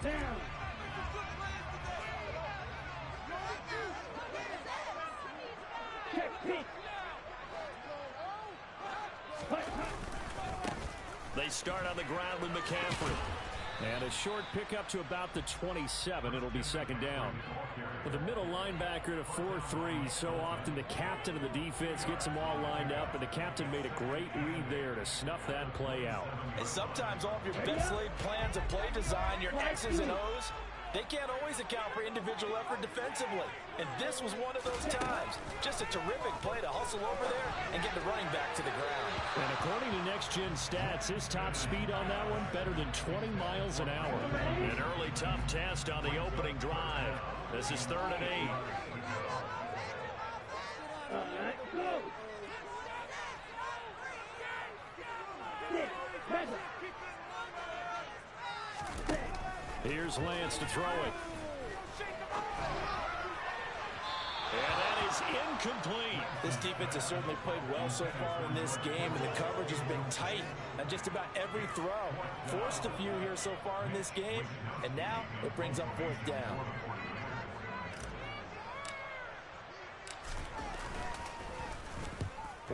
Down. Check pitch. They start on the ground with McCaffrey. And a short pickup to about the 27. It'll be second down. With a middle linebacker to 4-3, so often the captain of the defense gets them all lined up, and the captain made a great read there to snuff that play out. And sometimes all of your best laid plans of play design, your X's and O's, they can't always account for individual effort defensively. And this was one of those times. Just a terrific play to hustle over there and get the running back to the ground. And according to Next Gen Stats, his top speed on that one better than 20 miles an hour. An early tough test on the opening drive. This is 3rd and 8. All right, go. Here's Lance to throw it. And that is incomplete. This defense has certainly played well so far in this game, and the coverage has been tight on just about every throw. Forced a few here so far in this game, and now it brings up 4th down.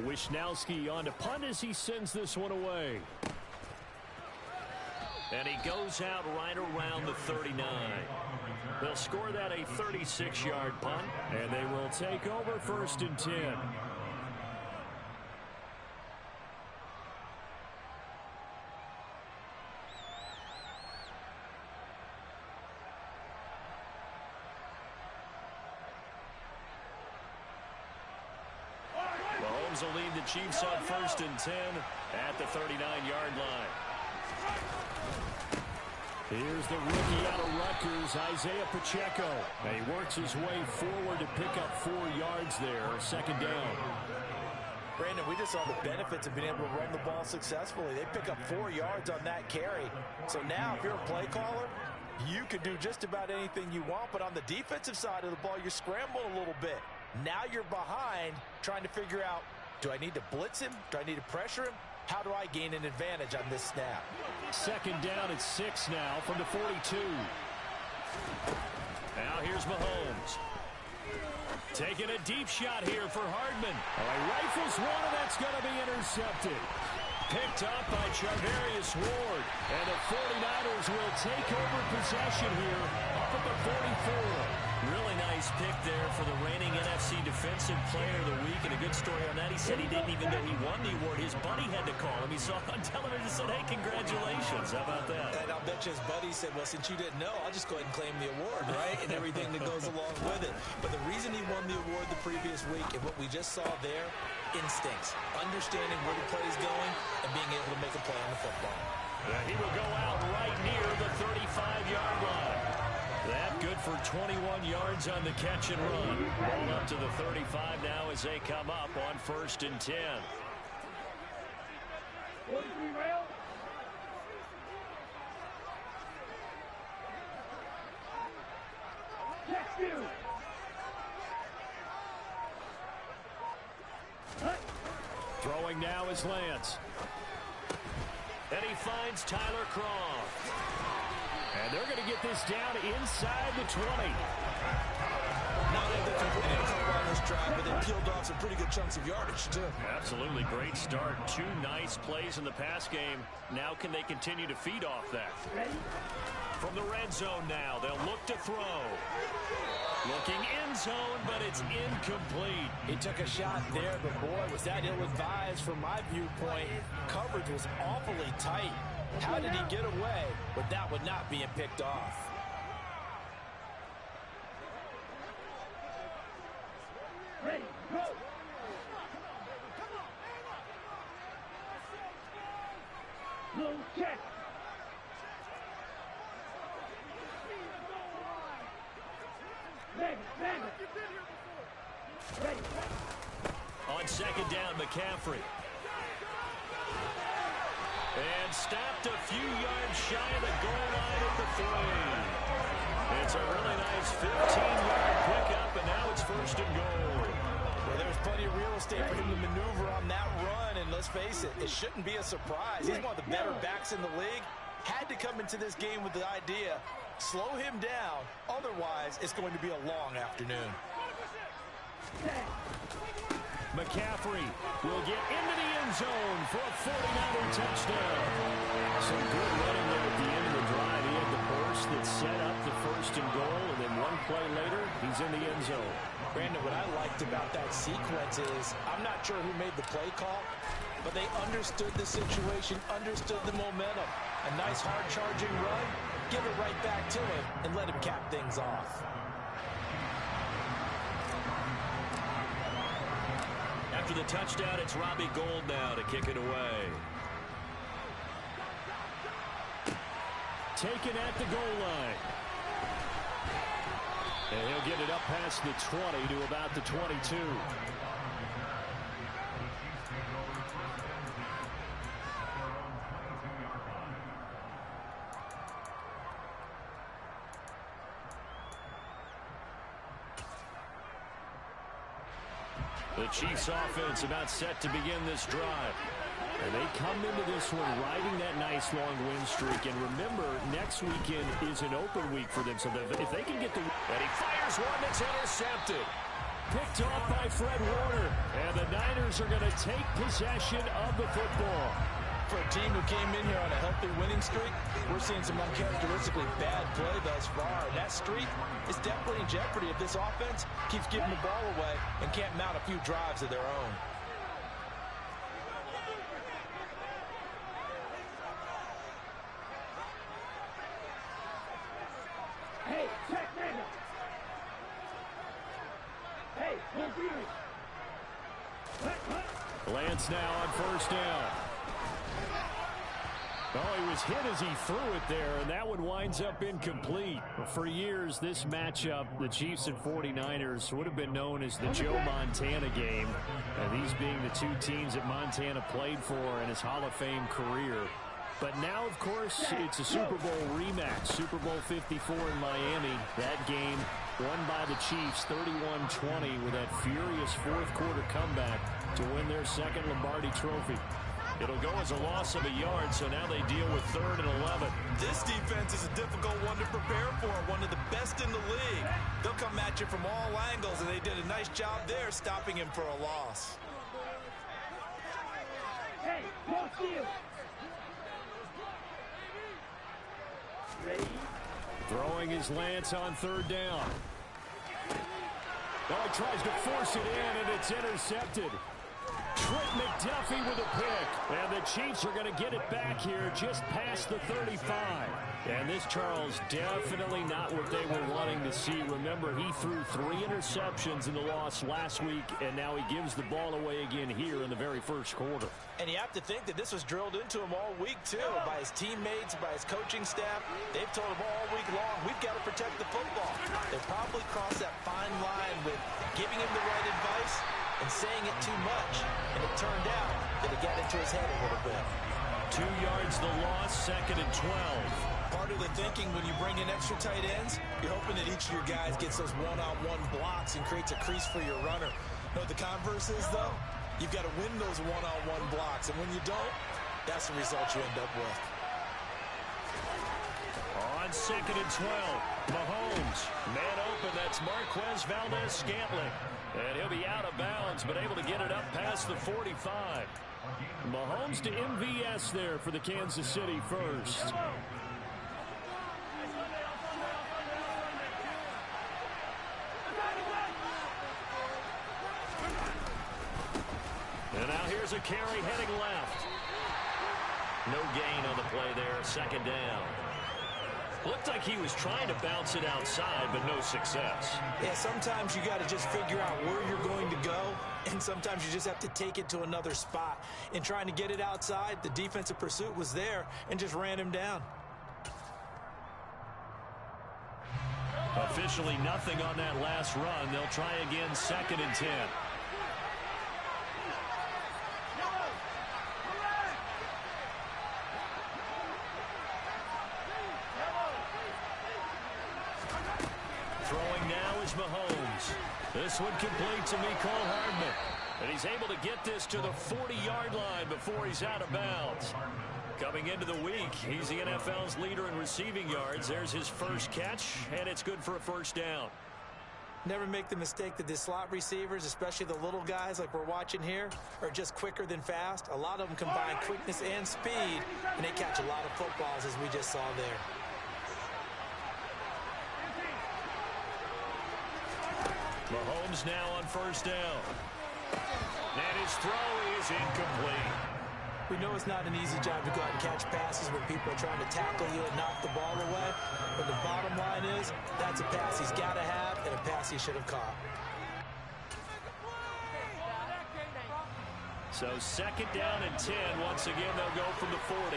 Wishnowski on to punt as he sends this one away. And he goes out right around the 39. They'll score that a 36-yard punt, and they will take over 1st and 10. Mahomes will lead the Chiefs on 1st and 10 at the 39-yard line. Here's the rookie out of Rutgers, Isaiah Pacheco. And he works his way forward to pick up 4 yards there, 2nd down. Brandon, we just saw the benefits of being able to run the ball successfully. They pick up 4 yards on that carry. So now, if you're a play caller, you can do just about anything you want. But on the defensive side of the ball, you're scrambling a little bit. Now you're behind, trying to figure out, do I need to blitz him? Do I need to pressure him? How do I gain an advantage on this snap? 2nd down at 6 now from the 42. Now here's Mahomes. Taking a deep shot here for Hardman. Oh, he rifles one, and that's going to be intercepted. Picked up by Charvarius Ward. And the 49ers will take over possession here up at the 44. Really nice pick there for the reigning NFC Defensive Player of the Week. And a good story on that. He said he didn't even know he won the award. His buddy had to call him. He saw it on television and said, hey, congratulations. How about that? And I'll bet you his buddy said, well, since you didn't know, I'll just go ahead and claim the award, right? And everything that goes along with it. But the reason he won the award the previous week and what we just saw there, instincts, understanding where the play is going, and being able to make a play on the football. And he will go out right near the 35-yard line. That good for 21 yards on the catch and run. Ball up to the 35 now as they come up on 1st and 10. 43 rail. Check you. Throwing now is Lance. And he finds Tyler Croft. And they're going to get this down inside the 20. Not able to complete it on this drive, but they peeled off some pretty good chunks of yardage, too. Absolutely great start. 2 nice plays in the pass game. Now can they continue to feed off that? From the red zone now, they'll look to throw. Looking end zone, but it's incomplete. He took a shot there, but boy, was that ill-advised from my viewpoint. Coverage was awfully tight. How did he get away with that one not being picked off? Ready, go. Low check. Ready. On 2nd down, McCaffrey. And stopped a few yards shy of the goal line at the 3. It's a really nice 15-yard pickup, and now it's 1st and goal. Well, there's plenty of real estate for him to maneuver on that run, and let's face it, it shouldn't be a surprise. He's one of the better backs in the league. Had to come into this game with the idea, Slow him down. Otherwise, it's going to be a long afternoon. McCaffrey will get into the end zone for a 49er touchdown. Some good running there at the end of the drive. He had the burst that set up the first and goal, and then one play later, he's in the end zone. Brandon, what I liked about that sequence is I'm not sure who made the play call, but they understood the situation, understood the momentum. A nice hard-charging run, give it right back to him, and let him cap things off. After the touchdown, it's Robbie Gould now to kick it away. Taken at the goal line. And he'll get it up past the 20 to about the 22. The Chiefs offense about set to begin this drive. And they come into this one riding that nice long win streak. And remember, next weekend is an open week for them. So if they can get the... And he fires one that's intercepted. Picked off by Fred Warner. And the Niners are going to take possession of the football. For a team who came in here on a healthy winning streak, we're seeing some uncharacteristically bad play thus far. And that streak is definitely in jeopardy if this offense keeps giving the ball away and can't mount a few drives of their own. Hey, check Randall. Hey, hold you. Lance now on first down. Oh, he was hit as he threw it there, and that one winds up incomplete. For years, this matchup, the Chiefs and 49ers, would have been known as the Joe Montana game. These being the two teams that Montana played for in his Hall of Fame career. But now, of course, it's a Super Bowl rematch. Super Bowl 54 in Miami. That game won by the Chiefs 31-20 with that furious fourth-quarter comeback to win their second Lombardi trophy. It'll go as a loss of a yard, so now they deal with 3rd and 11. This defense is a difficult one to prepare for, one of the best in the league. They'll come at you from all angles, and they did a nice job there stopping him for a loss. Hey, no steal. Ready? Throwing his Lance on 3rd down. Oh, he tries to force it in, and it's intercepted. Trent McDuffie with a pick. And the Chiefs are going to get it back here just past the 35. And this, Charles, definitely not what they were wanting to see. Remember, he threw 3 interceptions in the loss last week, and now he gives the ball away again here in the very first quarter. And you have to think that this was drilled into him all week, too, by his teammates, by his coaching staff. They've told him all week long, we've got to protect the football. They probably crossed that fine line with giving him the right advice and saying it too much. And it turned out that it got into his head a little bit. 2 yards the loss, 2nd and 12. Part of the thinking when you bring in extra tight ends, you're hoping that each of your guys gets those one-on-one blocks and creates a crease for your runner. You know what the converse is, though? You've got to win those one-on-one blocks, and when you don't, that's the result you end up with. On 2nd and 12, Mahomes, man open, that's Marquez Valdez-Scantling. And he'll be out of bounds, but able to get it up past the 45. Mahomes to MVS there for the Kansas City first. And now here's a carry heading left. No gain on the play there, 2nd down. Looked like he was trying to bounce it outside, but no success. Yeah, sometimes you got to just figure out where you're going to go, and sometimes you just have to take it to another spot. In trying to get it outside, the defensive pursuit was there and just ran him down. Officially nothing on that last run. They'll try again, 2nd and 10. Throwing now is Mahomes. This one complete to Mecole Hardman. And he's able to get this to the 40-yard line before he's out of bounds. Coming into the week, he's the NFL's leader in receiving yards. There's his first catch, and it's good for a first down. Never make the mistake that the slot receivers, especially the little guys like we're watching here, are just quicker than fast. A lot of them combine quickness and speed, and they catch a lot of footballs, as we just saw there. Mahomes now on first down. And his throw is incomplete. We know it's not an easy job to go out and catch passes when people are trying to tackle you and knock the ball away. But the bottom line is, that's a pass he's got to have and a pass he should have caught. So second down and 10. Once again, they'll go from the 40.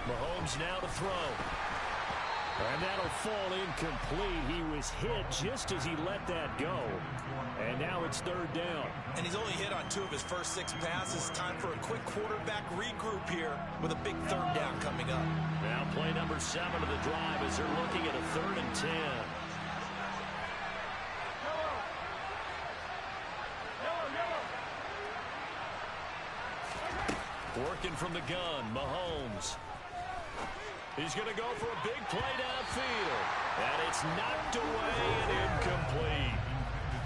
Mahomes now to throw. And that'll fall incomplete. He was hit just as he let that go. And now it's third down. And he's only hit on 2 of his first 6 passes. Time for a quick quarterback regroup here with a big third down coming up. Now play number 7 of the drive as they're looking at a 3rd and 10. Working from the gun, Mahomes. He's going to go for a big play downfield. And it's knocked away and incomplete.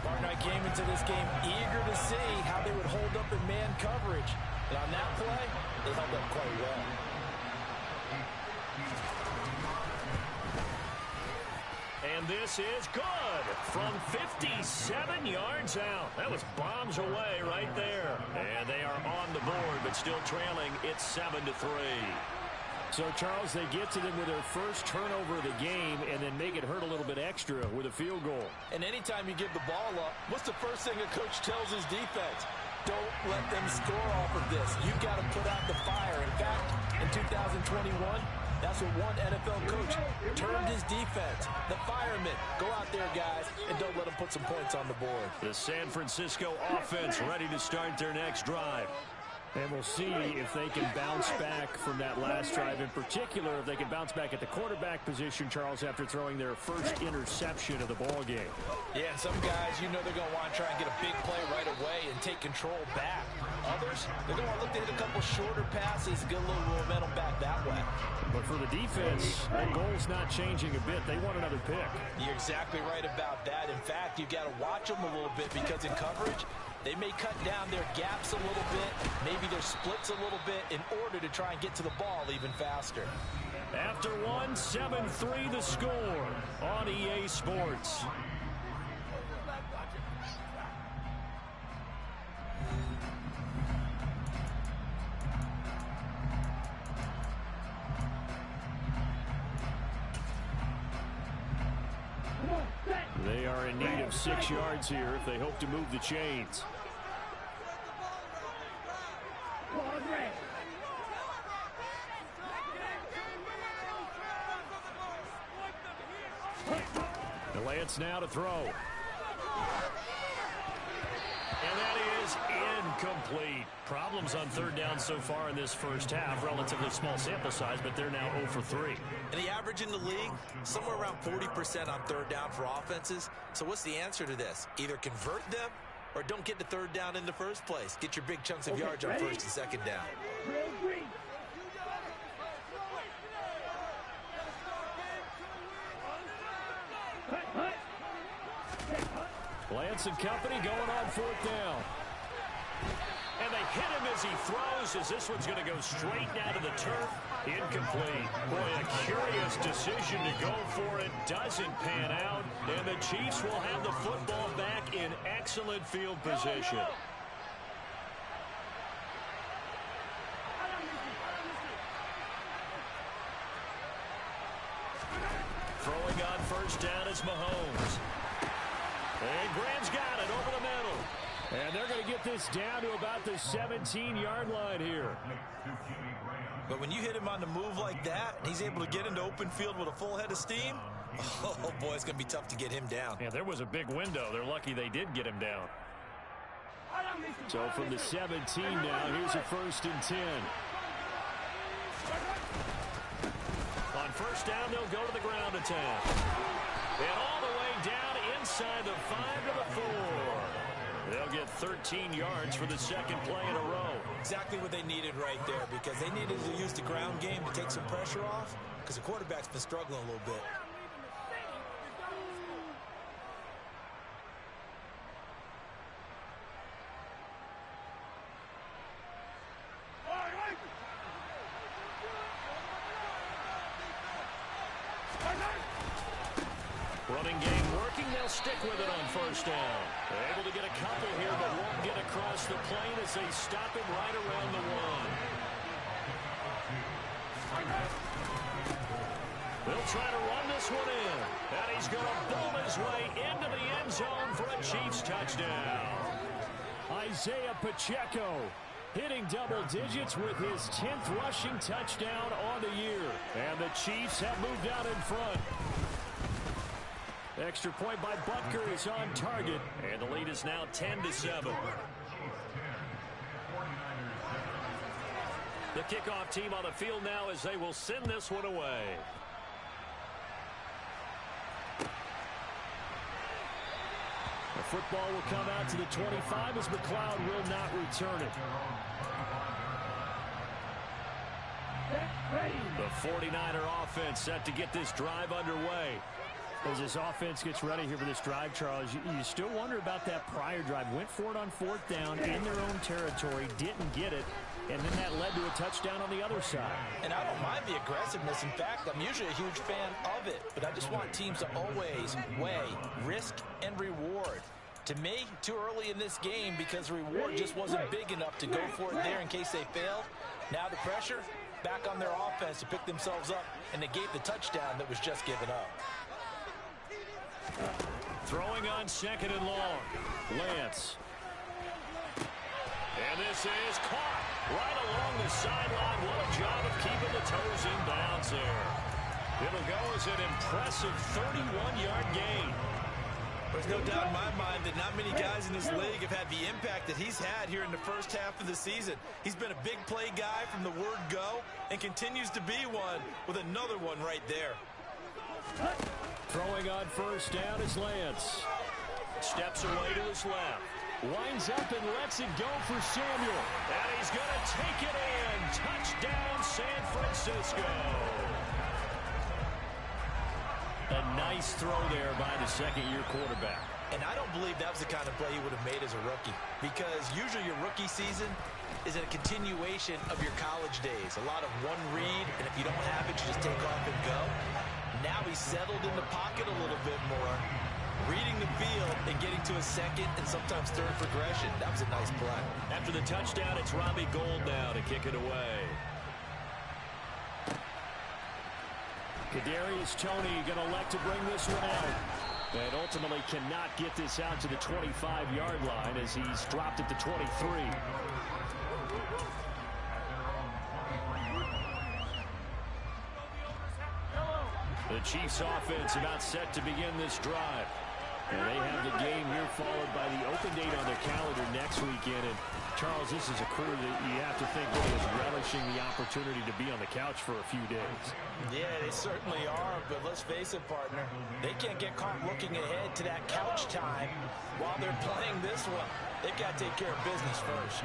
Partner, I came into this game eager to see how they would hold up in man coverage. And on that play, they held up quite well. And this is good from 57 yards out. That was bombs away right there. And they are on the board, but still trailing. It's 7-3. So, Charles, they get to them with their first turnover of the game and then make it hurt a little bit extra with a field goal. And anytime you give the ball up, what's the first thing a coach tells his defense? Don't let them score off of this. You've got to put out the fire. In fact, in 2021, that's what one NFL coach termed his defense. The firemen. Go out there, guys, and don't let them put some points on the board. The San Francisco offense ready to start their next drive. And we'll see if they can bounce back from that last drive. In particular, if they can bounce back at the quarterback position, Charles, after throwing their first interception of the ball game. Yeah, and some guys, you know they're going to want to try and get a big play right away and take control back. Others, they're going to want to look to hit a couple shorter passes, get a little momentum back that way. But for the defense, that goal's not changing a bit. They want another pick. You're exactly right about that. In fact, you've got to watch them a little bit because in coverage, they may cut down their gaps a little bit, maybe their splits a little bit in order to try and get to the ball even faster. After one, 7-3 the score on EA Sports. They are in need of 6 yards here if they hope to move the chains. The Lance now to throw. And that is incomplete. Problems on third down so far in this first half. Relatively small sample size, but they're now 0 for 3. And the average in the league, somewhere around 40% on third down for offenses. So what's the answer to this? Either convert them or don't get the third down in the first place. Get your big chunks of yards on first and second down. Lance and company going on fourth down. And they hit him as he throws, as this one's going to go straight down to the turf. Incomplete. Boy, a curious decision to go for it. Doesn't pan out. And the Chiefs will have the football back in excellent field position. Throwing on first down is Mahomes. And Graham's got it over the middle. And they're going to get this down to about the 17-yard line here. But when you hit him on the move like that, and he's able to get into open field with a full head of steam, oh, boy, it's going to be tough to get him down. Yeah, there was a big window. They're lucky they did get him down. So from the 17 now, here's a 1st and 10. On first down, they'll go to the ground attack. And all the way down inside the 5 to the 4. They'll get 13 yards for the second play in a row. Exactly what they needed right there, because they needed to use the ground game to take some pressure off, because the quarterback's been struggling a little bit. Running game working. They'll stick with it on first down. They're able to get a couple here, but won't get across the plane as they stop him right around the 1. They'll try to run this one in. And he's going to bowl his way into the end zone for a Chiefs touchdown. Isaiah Pacheco hitting double digits with his 10th rushing touchdown on the year. And the Chiefs have moved out in front. Extra point by Butker is on target. And the lead is now 10-7. The kickoff team on the field now as they will send this one away. The football will come out to the 25 as McLeod will not return it. The 49er offense set to get this drive underway. As this offense gets ready here for this drive, Charles, you still wonder about that prior drive. Went for it on fourth down in their own territory, didn't get it, and then that led to a touchdown on the other side. And I don't mind the aggressiveness. In fact, I'm usually a huge fan of it, but I just want teams to always weigh risk and reward. To me, too early in this game because the reward just wasn't big enough to go for it there in case they failed. Now the pressure back on their offense to pick themselves up, and they gave the touchdown that was just given up. Throwing on second and long. Lance. And this is caught right along the sideline. What a job of keeping the toes in bounds there. It'll go as an impressive 31-yard gain. There's no doubt in my mind that not many guys in this league have had the impact that he's had here in the first half of the season. He's been a big play guy from the word go and continues to be one with another one right there. Throwing on first down is Lance. Steps away to his left. Winds up and lets it go for Samuel. And he's going to take it in. Touchdown, San Francisco. A nice throw there by the second-year quarterback. And I don't believe that was the kind of play he would have made as a rookie, because usually your rookie season is a continuation of your college days. A lot of one read, and if you don't have it, you just take off and go. Now he's settled in the pocket a little bit more, reading the field and getting to a second and sometimes third progression. That was a nice play. After the touchdown, it's Robbie Gould now to kick it away. Kadarius Toney going to elect to bring this one out. And ultimately cannot get this out to the 25-yard line as he's dropped at the 23. The Chiefs offense about set to begin this drive. And they have the game here followed by the open date on their calendar next weekend. And Charles, this is a crew that you have to think really is relishing the opportunity to be on the couch for a few days. Yeah, they certainly are, but let's face it, partner. They can't get caught looking ahead to that couch time while they're playing this one. They've got to take care of business first.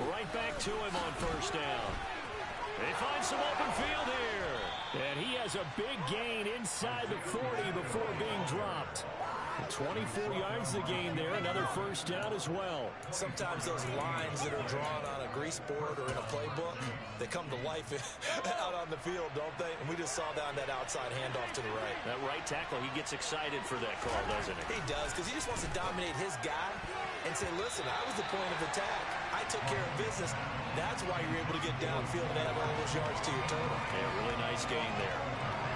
Right back to him on first down. They find some open field here. And he has a big gain inside the 40 before being dropped. 24 yards the gain there. Another first down as well. Sometimes those lines that are drawn on a grease board or in a playbook, they come to life out on the field, don't they? And we just saw down that outside handoff to the right. That right tackle, he gets excited for that call, doesn't he? He does, because he just wants to dominate his guy and say, listen, I was the point of attack. I took care of business. That's why you're able to get downfield and add all those yards to your total. Yeah, really nice gain there.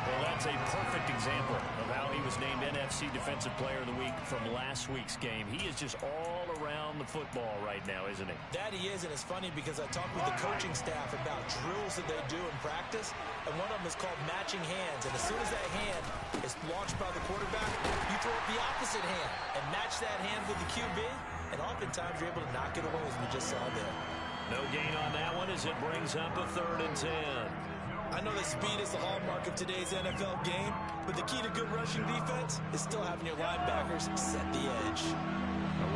Well, that's a perfect example of how he was named NFC Defensive Player of the Week from last week's game. He is just all around the football right now, isn't he? That he is, and it's funny because I talked with the coaching staff about drills that they do in practice, and one of them is called matching hands. And as soon as that hand is launched by the quarterback, you throw it the opposite hand and match that hand with the QB, and oftentimes you're able to knock it away, as we just saw there. No gain on that one as it brings up a 3rd and 10. I know that speed is the hallmark of today's NFL game, but the key to good rushing defense is still having your linebackers set the edge.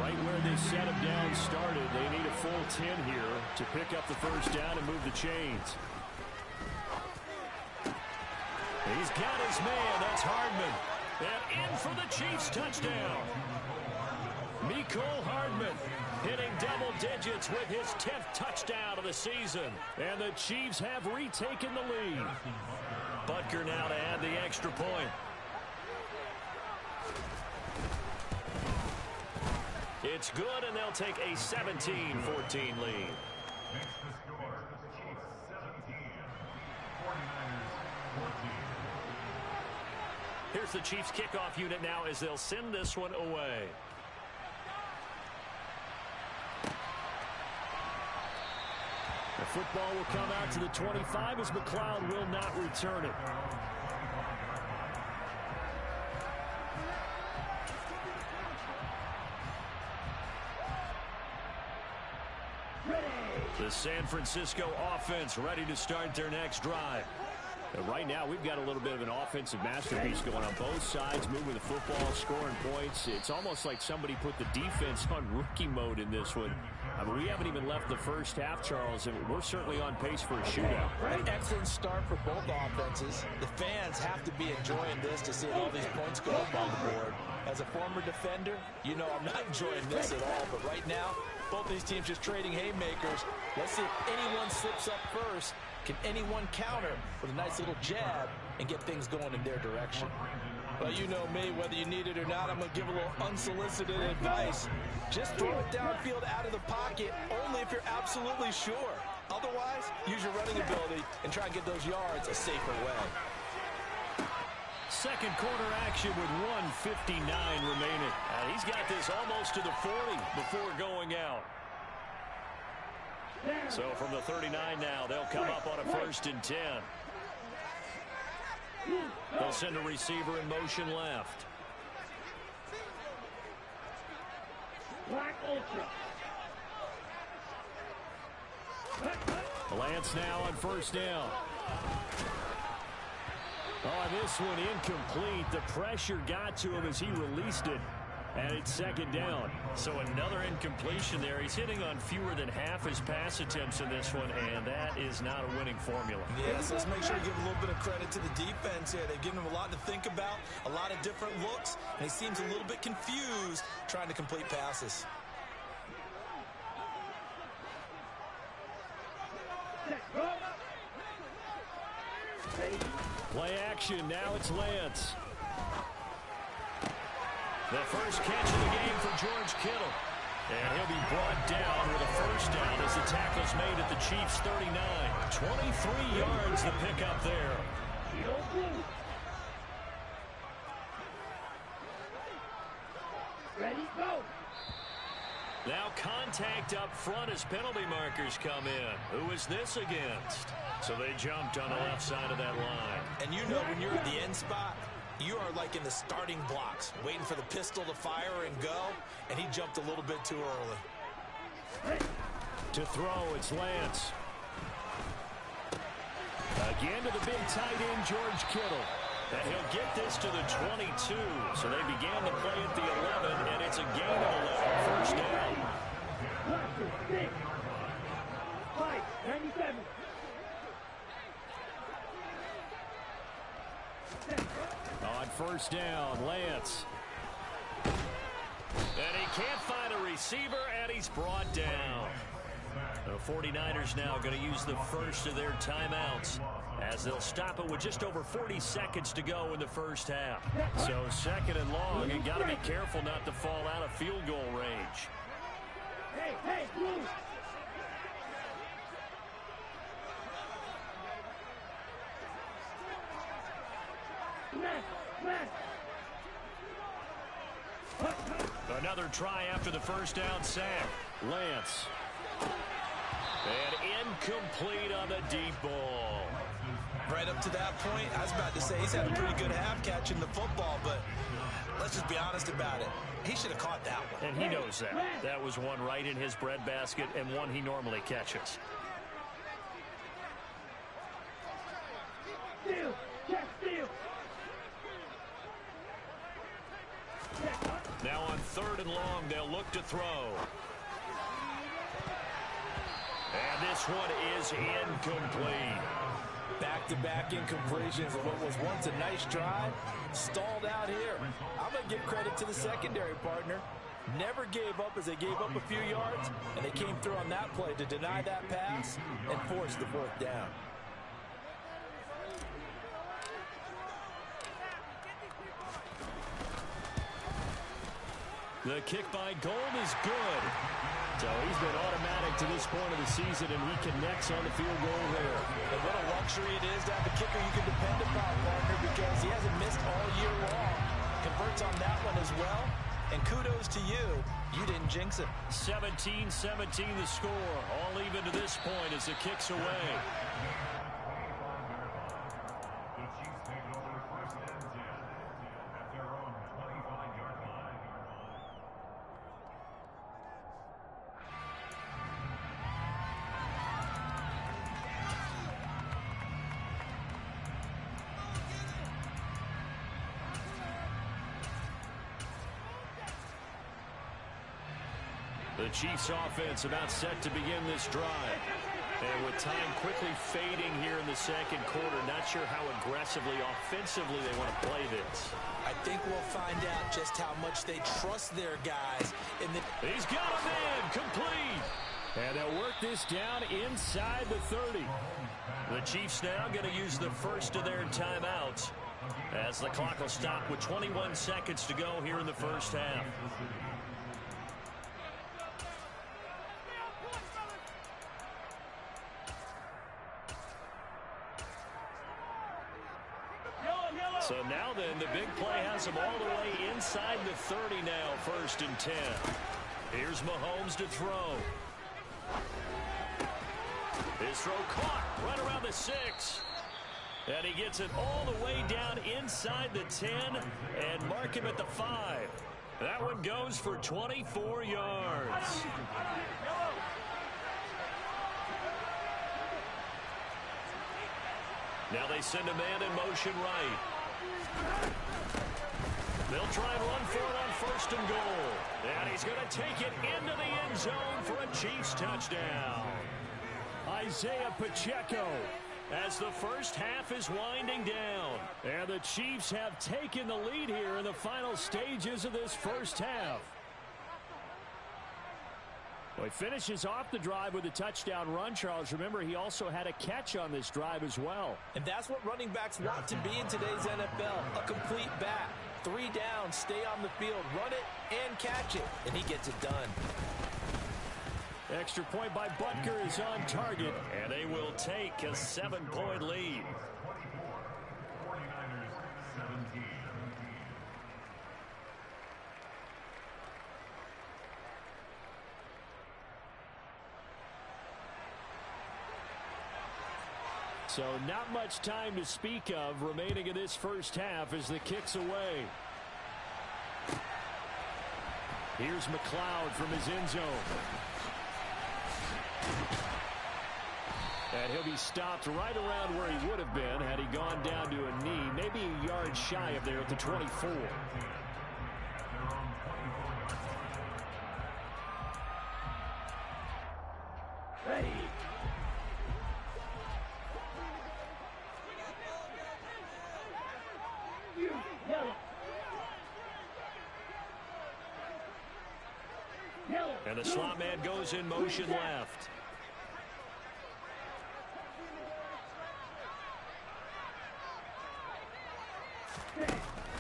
Right where this setup down started, they need a full 10 here to pick up the first down and move the chains. He's got his man. That's Hardman. And in for the Chiefs touchdown. Mecole Hardman hitting double digits with his 10th touchdown of the season. And the Chiefs have retaken the lead. Butker now to add the extra point. It's good, and they'll take a 17-14 lead. Here's the Chiefs kickoff unit now as they'll send this one away. The football will come out to the 25 as McLeod will not return it. The San Francisco offense ready to start their next drive. Right now, we've got a little bit of an offensive masterpiece going on both sides, moving the football, scoring points. It's almost like somebody put the defense on rookie mode in this one. I mean, we haven't even left the first half, Charles, and we're certainly on pace for a shootout. An excellent start for both offenses. The fans have to be enjoying this to see all these points go up on the board. As a former defender, you know I'm not enjoying this at all, but right now, both these teams just trading haymakers. Let's see if anyone slips up first. Can anyone counter with a nice little jab and get things going in their direction? Well, you know me, whether you need it or not, I'm going to give a little unsolicited advice. Just throw it downfield out of the pocket, only if you're absolutely sure. Otherwise, use your running ability and try and get those yards a safer way. Second quarter action with 1:59 remaining. He's got this almost to the 40 before going out. So from the 39 now, they'll come up on a 1st and 10. They'll send a receiver in motion left. Black Ultra. Lance now on 1st down. Oh, this one incomplete. The pressure got to him as he released it. And it's 2nd down. So another incompletion there. He's hitting on fewer than half his pass attempts in this one, and that is not a winning formula. Yes, let's make sure we give a little bit of credit to the defense here. They've given him a lot to think about, a lot of different looks, and he seems a little bit confused trying to complete passes. Play action. Now it's Lance. The first catch of the game for George Kittle. And he'll be brought down with a 1st down as the tackle's made at the Chiefs' 39. 23 yards to pick up there. Ready, go. Now contact up front as penalty markers come in. Who is this against? So they jumped on the left side of that line. And you know when you're at the end spot, you are like in the starting blocks, waiting for the pistol to fire and go, and he jumped a little bit too early. To throw, it's Lance. Again to the big tight end, George Kittle. And he'll get this to the 22. So they began to play at the 11, and it's a gain of 11, 1st down. 6, 5, 97. On 1st down, Lance. And he can't find a receiver, and he's brought down. The 49ers now going to use the first of their timeouts as they'll stop it with just over 40 seconds to go in the first half. So 2nd and long, and got to be careful not to fall out of field goal range. Hey, move. Another try after the 1st down sack. Lance. And incomplete on the deep ball. Right up to that point, I was about to say he's had a pretty good half catching the football, but let's just be honest about it. He should have caught that one. And he knows that. That was one right in his breadbasket and one he normally catches. They'll look to throw. And this one is incomplete. Back-to-back incompletions of what was once a nice drive, stalled out here. I'm going to give credit to the secondary partner. Never gave up as they gave up a few yards, and they came through on that play to deny that pass and force the fourth down. The kick by Gold is good. So he's been automatic to this point of the season, and he connects on the field goal there. And what a luxury it is to have a kicker you can depend upon, partner, because he hasn't missed all year long. Converts on that one as well. And kudos to you. You didn't jinx it. 17-17 the score. All even to this point as the kick's away. The Chiefs offense about set to begin this drive. And with time quickly fading here in the second quarter, not sure how aggressively, offensively they want to play this. I think we'll find out just how much they trust their guys. He's got a man, complete. And they'll work this down inside the 30. The Chiefs now going to use the first of their timeouts as the clock will stop with 21 seconds to go here in the first half. So now then, the big play has them all the way inside the 30 now, 1st and 10. Here's Mahomes to throw. His throw caught right around the 6. And he gets it all the way down inside the 10 and mark him at the 5. That one goes for 24 yards. Now they send a man in motion right. They'll try and run for it on 1st and goal. And he's going to take it into the end zone for a Chiefs touchdown. Isaiah Pacheco as the first half is winding down. And the Chiefs have taken the lead here in the final stages of this first half. Well, he finishes off the drive with a touchdown run, Charles. Remember, he also had a catch on this drive as well. And that's what running backs want to be in today's NFL, a complete back. 3 down, stay on the field, run it, and catch it. And he gets it done. Extra point by Butker is on target, and they will take a 7-point lead. So not much time to speak of remaining in this first half as the kick's away. Here's McLeod from his end zone. And he'll be stopped right around where he would have been had he gone down to a knee, maybe a yard shy of there at the 24. Ready. And the slot man goes in motion left.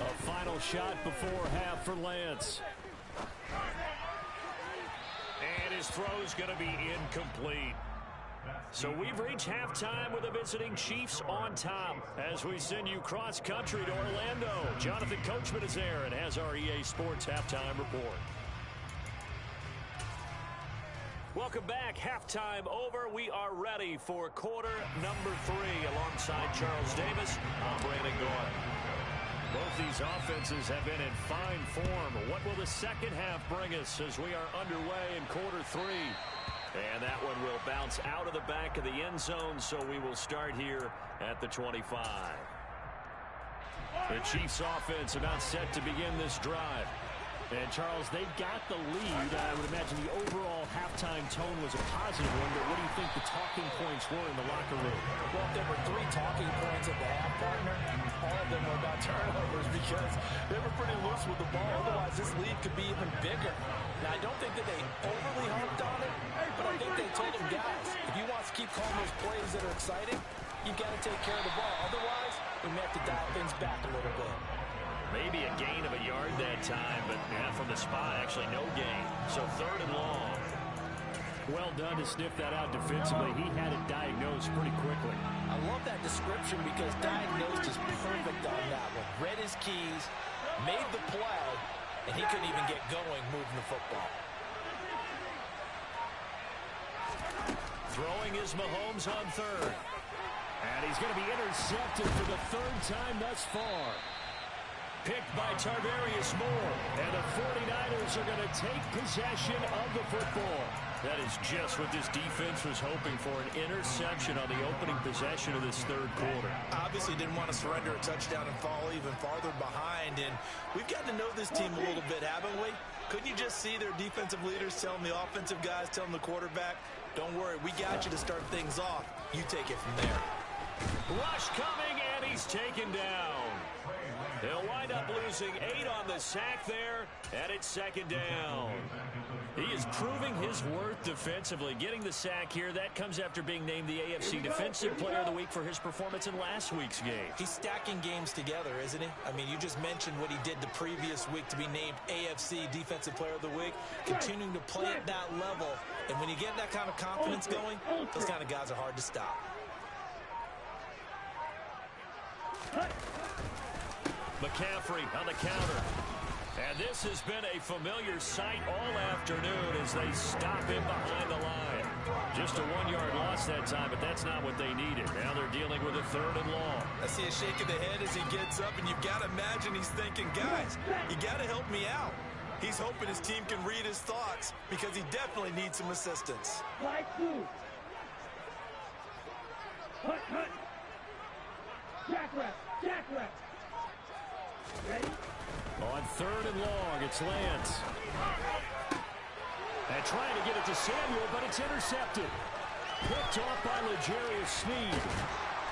A final shot before half for Lance. And his throw's going to be incomplete. So we've reached halftime with the visiting Chiefs on top as we send you cross-country to Orlando. Jonathan Coachman is there and has our EA Sports halftime report. Welcome back. Halftime over. We are ready for quarter number 3 alongside Charles Davis. I'm Brandon Gaudin. Both these offenses have been in fine form. What will the second half bring us as we are underway in quarter 3? And that one will bounce out of the back of the end zone, so we will start here at the 25. The Chiefs offense about set to begin this drive. And, Charles, they got the lead. I would imagine the overall halftime tone was a positive one, but what do you think the talking points were in the locker room? Well, if there were 3 talking points at the half, partner, all of them were about turnovers because they were pretty loose with the ball. Otherwise, this lead could be even bigger. Now, I don't think that they overly harped on it, but I think they told them, guys, if you want to keep calling those plays that are exciting, you've got to take care of the ball. Otherwise, we may have to dial things back a little bit. Maybe a gain of a yard that time, but from the spot, actually no gain. So 3rd and long. Well done to sniff that out defensively. He had it diagnosed pretty quickly. I love that description because diagnosed is perfect on that one. Read his keys, made the play, and he couldn't even get going moving the football. Throwing is Mahomes on 3rd. And he's going to be intercepted for the 3rd time thus far. Picked by Tarvarius Moore, and the 49ers are going to take possession of the football. That is just what this defense was hoping for, an interception on the opening possession of this 3rd quarter. Obviously didn't want to surrender a touchdown and fall even farther behind, and we've gotten to know this team a little bit, haven't we? Couldn't you just see their defensive leaders telling the offensive guys, telling the quarterback, don't worry, we got you to start things off. You take it from there. Rush coming, and he's taken down. They'll wind up losing 8 on the sack there, and it's 2nd down. He is proving his worth defensively. Getting the sack here, that comes after being named the AFC Defensive Player of the Week for his performance in last week's game. He's stacking games together, isn't he? I mean, you just mentioned what he did the previous week to be named AFC Defensive Player of the Week, continuing to play at that level. And when you get that kind of confidence going, those kind of guys are hard to stop. McCaffrey on the counter. And this has been a familiar sight all afternoon as they stop him behind the line. Just a 1-yard loss that time, but that's not what they needed. Now they're dealing with a 3rd and long. I see a shake of the head as he gets up, and you've got to imagine he's thinking, guys, you got to help me out. He's hoping his team can read his thoughts because he definitely needs some assistance. Flag 2. Hut. Jack rep. Ready? On 3rd and long, it's Lance. And trying to get it to Samuel, but it's intercepted. Picked off by L'Jarius Sneed.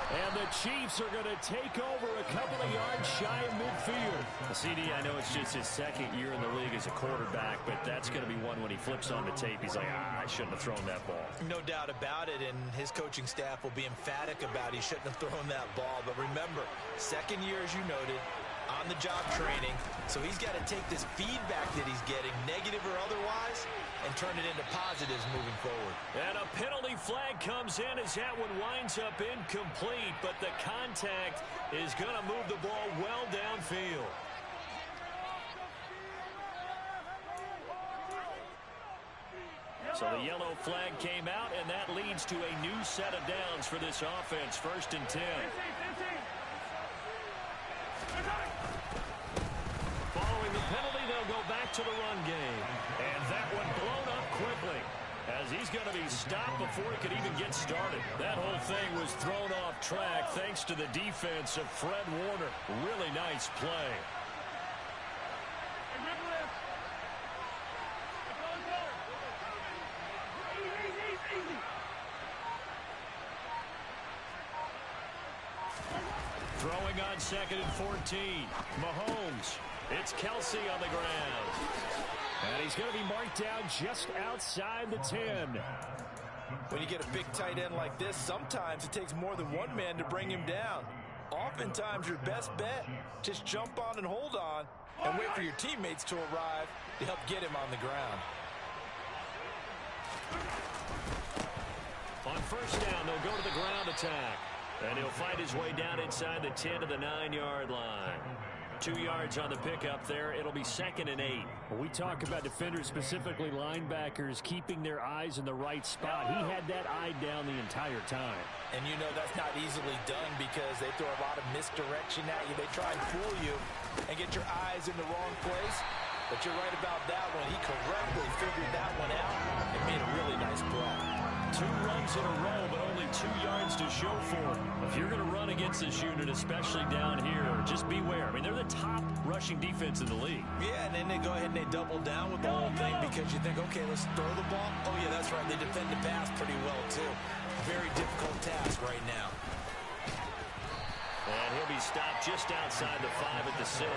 And the Chiefs are going to take over a couple of yards shy of midfield. CD, I know it's just his 2nd year in the league as a quarterback, but that's going to be one when he flips on the tape. He's like, I shouldn't have thrown that ball. No doubt about it, and his coaching staff will be emphatic about he shouldn't have thrown that ball. But remember, 2nd year, as you noted, on-the-job training, so he's got to take this feedback that he's getting, negative or otherwise, and turn it into positives moving forward. And a penalty flag comes in as that one winds up incomplete, but the contact is going to move the ball well downfield. So the yellow flag came out, and that leads to a new set of downs for this offense. 1st and 10. Following the penalty, they'll go back to the run game. And that one blown up quickly as he's going to be stopped before he could even get started. That whole thing was thrown off track thanks to the defense of Fred Warner. Really nice play. Throwing on 2nd and 14. Mahomes. It's Kelsey on the ground. And he's going to be marked down just outside the 10. When you get a big tight end like this, sometimes it takes more than one man to bring him down. Oftentimes, your best bet, just jump on and hold on and wait for your teammates to arrive to help get him on the ground. On 1st down, they'll go to the ground attack. And he'll find his way down inside the 10 to the 9-yard line. 2 yards on the pickup there. It'll be 2nd and 8. When we talk about defenders, specifically linebackers, keeping their eyes in the right spot. He had that eye down the entire time. And you know that's not easily done because they throw a lot of misdirection at you. They try and fool you and get your eyes in the wrong place. But you're right about that one. He correctly figured that one out and made a really nice play. 2 runs in a row, but only 2 yards to show for it. If you're going to run against this unit, especially down here, just beware. I mean, they're the top rushing defense in the league. Yeah, and then they go ahead and they double down with the whole thing because you think, okay, let's throw the ball. Oh, yeah, that's right. They defend the pass pretty well, too. Very difficult task right now. And he'll be stopped just outside the 5 at the 6.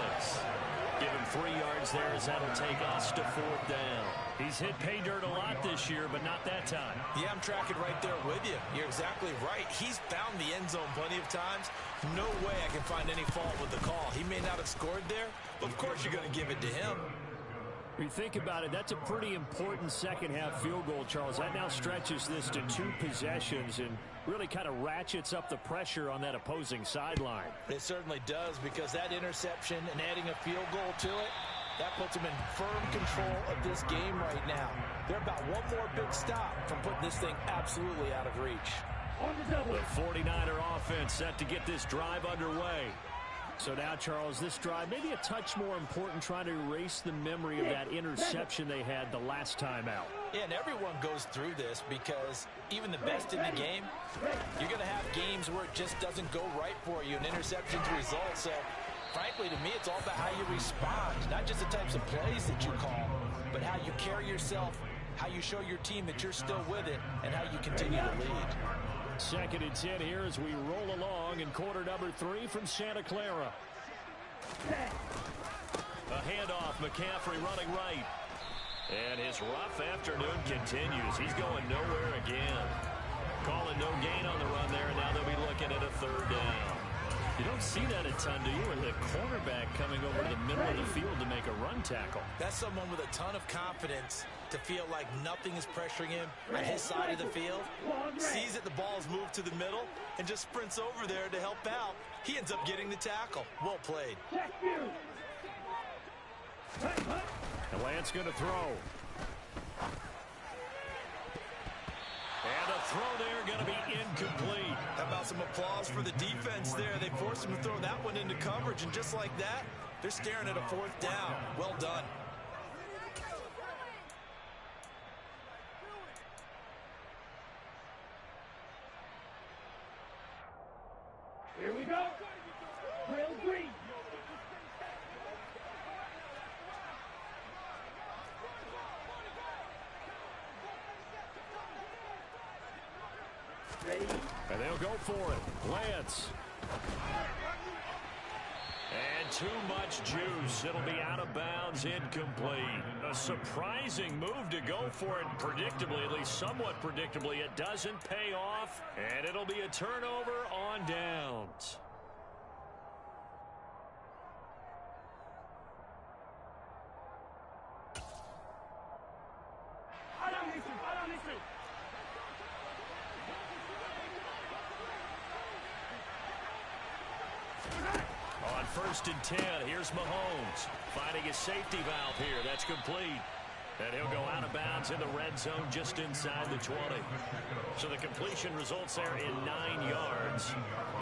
Give him 3 yards there as that'll take us to 4th down. He's hit pay dirt a lot this year, but not that time. Yeah, I'm tracking right there with you. You're exactly right. He's found the end zone plenty of times. No way I can find any fault with the call. He may not have scored there, but of course you're going to give it to him. When you think about it, that's a pretty important second-half field goal, Charles. That now stretches this to 2 possessions and really kind of ratchets up the pressure on that opposing sideline. It certainly does, because that interception and adding a field goal to it, that puts them in firm control of this game right now. They're about one more big stop from putting this thing absolutely out of reach. The 49er offense set to get this drive underway. So now, Charles, this drive maybe a touch more important, trying to erase the memory of that interception they had the last time out. Yeah, and everyone goes through this because even the best in the game, you're going to have games where it just doesn't go right for you, and interceptions result. So, frankly, to me, it's all about how you respond, not just the types of plays that you call, but how you carry yourself, how you show your team that you're still with it, and how you continue to lead. 2nd and 10 here as we roll along in quarter number 3 from Santa Clara. A handoff, McCaffrey running right. And his rough afternoon continues. He's going nowhere again. Calling no gain on the run there, and now they'll be looking at a 3rd down. You don't see that a ton, do you? Or the cornerback coming over to the middle of the field to make a run tackle. That's someone with a ton of confidence to feel like nothing is pressuring him on his side of the field. Sees that the ball is moved to the middle and just sprints over there to help out. He ends up getting the tackle. Well played. And Lance going to throw. And a throw there going to be incomplete. How about some applause for the defense there? They forced him to throw that one into coverage, and just like that, they're staring at a 4th down. Well done. Here we go. Drill green. Ready? And they'll go for it. Lance. And too much juice. It'll be out of bounds, incomplete. A surprising move to go for it predictably, at least somewhat predictably. It doesn't pay off, and it'll be a turnover on downs. On 1st and 10, here's Mahomes finding his safety valve here. That's complete. And he'll go out of bounds in the red zone just inside the 20. So the completion results there in 9 yards.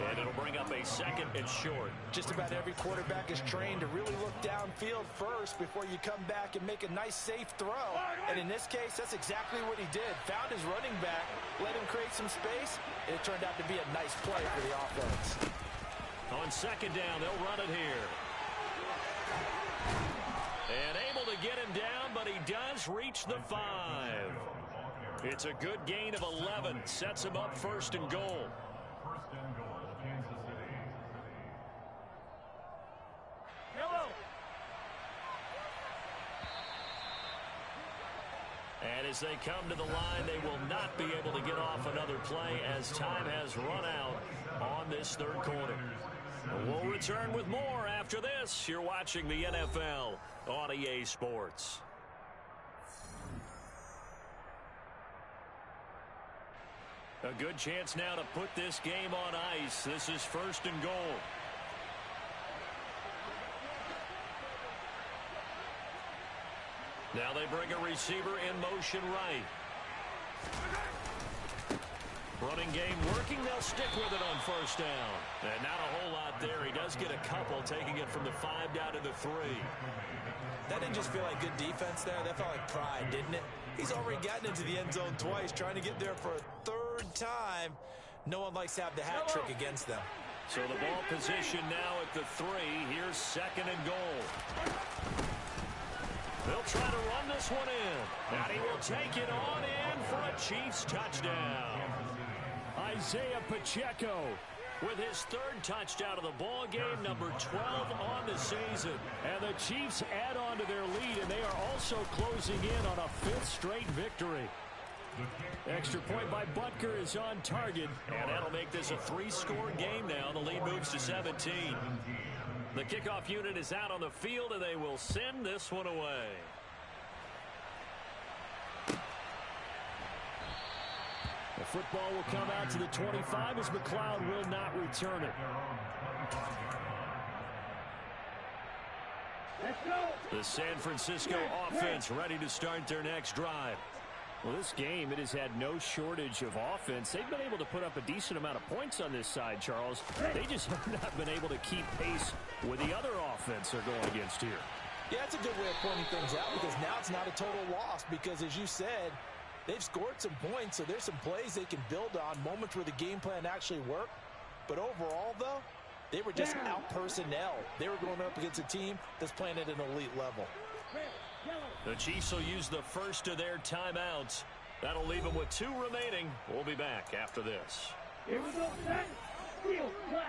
And it'll bring up a 2nd and short. Just about every quarterback is trained to really look downfield first before you come back and make a nice, safe throw. And in this case, that's exactly what he did. Found his running back, let him create some space, and it turned out to be a nice play for the offense. On 2nd down, they'll run it here. And able to get him down, but he does reach the 5. It's a good gain of 11. Sets him up 1st and goal. And as they come to the line, they will not be able to get off another play as time has run out on this 3rd quarter. We'll return with more after this. You're watching the NFL on EA Sports. A good chance now to put this game on ice. This is 1st and goal. Now they bring a receiver in motion right. Running game working. They'll stick with it on first down. And not a whole lot there. He does get a couple, taking it from the 5 down to the 3. That didn't just feel like good defense there. That felt like pride, didn't it? He's already gotten into the end zone twice, trying to get there for a 3rd time. No one likes to have the hat trick against them. So the ball position now at the 3. Here's 2nd and goal. They'll try to run this one in. And he will take it on in for a Chiefs touchdown. Isaiah Pacheco with his 3rd touchdown of the ball game, number 12 on the season. And the Chiefs add on to their lead, and they are also closing in on a 5th straight victory. Extra point by Butker is on target, and that'll make this a 3-score game now. The lead moves to 17. The kickoff unit is out on the field, and they will send this one away. The football will come out to the 25 as McLeod will not return it. Let's go. The San Francisco offense ready to start their next drive. Well, this game, it has had no shortage of offense. They've been able to put up a decent amount of points on this side, Charles. They just have not been able to keep pace with the other offense they're going against here. Yeah, that's a good way of pointing things out, because now it's not a total loss, because as you said, they've scored some points, so there's some plays they can build on, moments where the game plan actually worked. But overall, though, they were just out-personnel. They were going up against a team that's playing at an elite level. The Chiefs will use the first of their timeouts. That'll leave them with 2 remaining. We'll be back after this. Here we go, set, field, flash.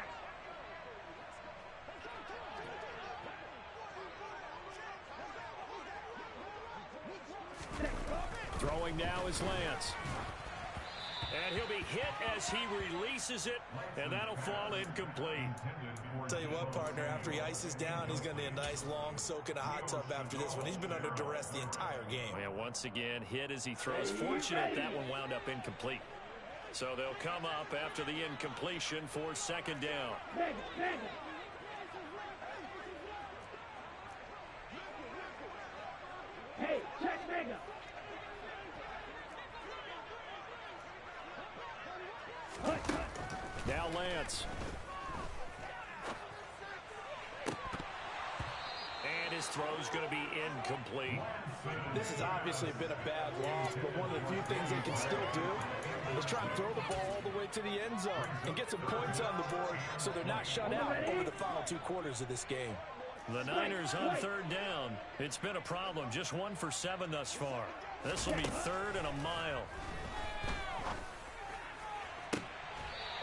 Throwing now is Lance. And he'll be hit as he releases it, and that'll fall incomplete. Tell you what, partner, after he ices down, he's going to need a nice long soak in a hot tub after this one. He's been under duress the entire game. And once again, hit as he throws. Fortunate that one wound up incomplete. So they'll come up after the incompletion for 2nd down. Hey, check Mega. Now Lance. And his throw's going to be incomplete. This has obviously been a bad loss, but one of the few things they can still do is try and throw the ball all the way to the end zone and get some points on the board so they're not shut out over the final 2 quarters of this game. The Niners on 3rd down. It's been a problem. Just 1 for 7 thus far. This will be 3rd and a mile.